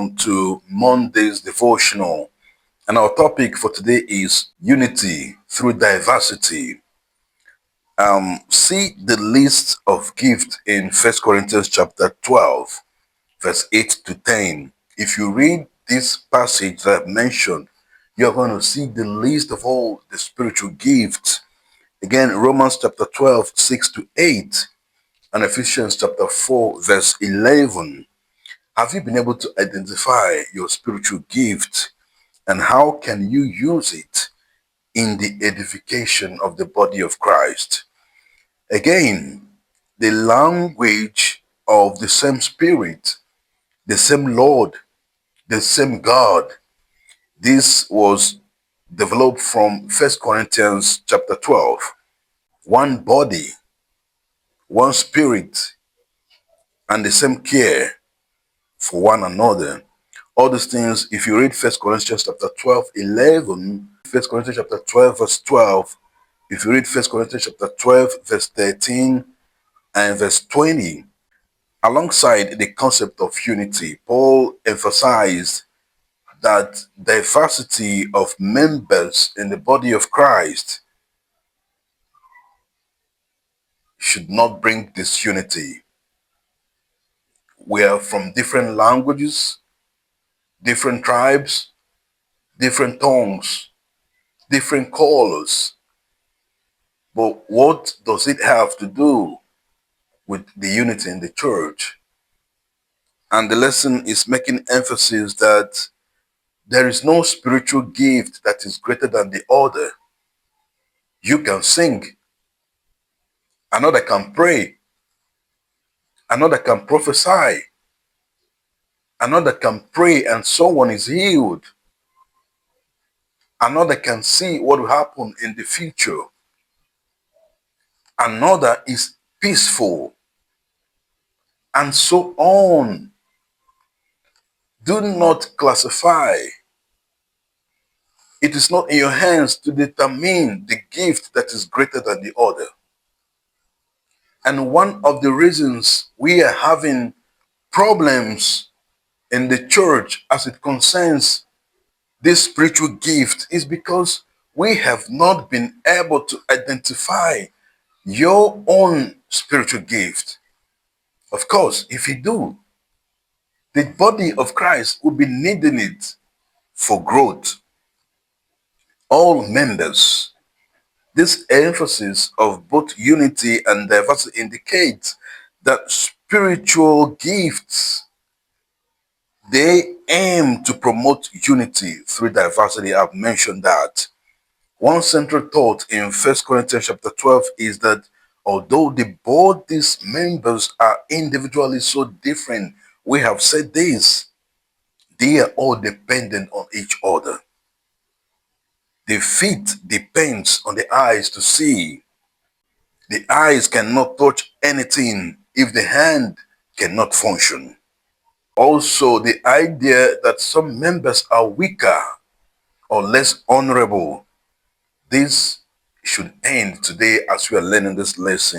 welcome to Monday's devotional. And our topic for today is unity through diversity. See the list of gifts in First Corinthians chapter 12, verse 8 to 10. If you read this passage that I've mentioned, you're going to see the list of all the spiritual gifts. Again, Romans chapter 12, 6 to 8, and Ephesians chapter 4, verse 11. Have you been able to identify your spiritual gift, and how can you use it in the edification of the body of Christ? Again, the language of the same Spirit, the same Lord, the same God. This was developed from First Corinthians chapter 12. One body, one Spirit, and the same care for one another. All these things, if you read First Corinthians chapter 12, 11, First Corinthians chapter 12, verse 12, if you read First Corinthians chapter 12, verse 13 and verse 20, alongside the concept of unity, Paul emphasized that diversity of members in the body of Christ should not bring disunity. We are from different languages, different tribes, different tongues, different colors. But what does it have to do with the unity in the church? And the lesson is making emphasis that there is no spiritual gift that is greater than the other. You can sing, another can pray, another can prophesy, another can pray and someone is healed. Another can see what will happen in the future. Another is peaceful, and so on. Do not classify. It is not in your hands to determine the gift that is greater than the other. And one of the reasons we are having problems in the church as it concerns this spiritual gift is because we have not been able to identify your own spiritual gift. Of course, if you do, the body of Christ will be needing it for growth. All members. This emphasis of both unity and diversity indicates that spiritual gifts, they aim to promote unity through diversity. I've mentioned that. One central thought in First Corinthians chapter 12 is that although the body's members are individually so different, we have said this, they are all dependent on each other. The feet depends on the eyes to see. The eyes cannot touch anything if the hand cannot function. Also, the idea that some members are weaker or less honorable, this should end today as we are learning this lesson.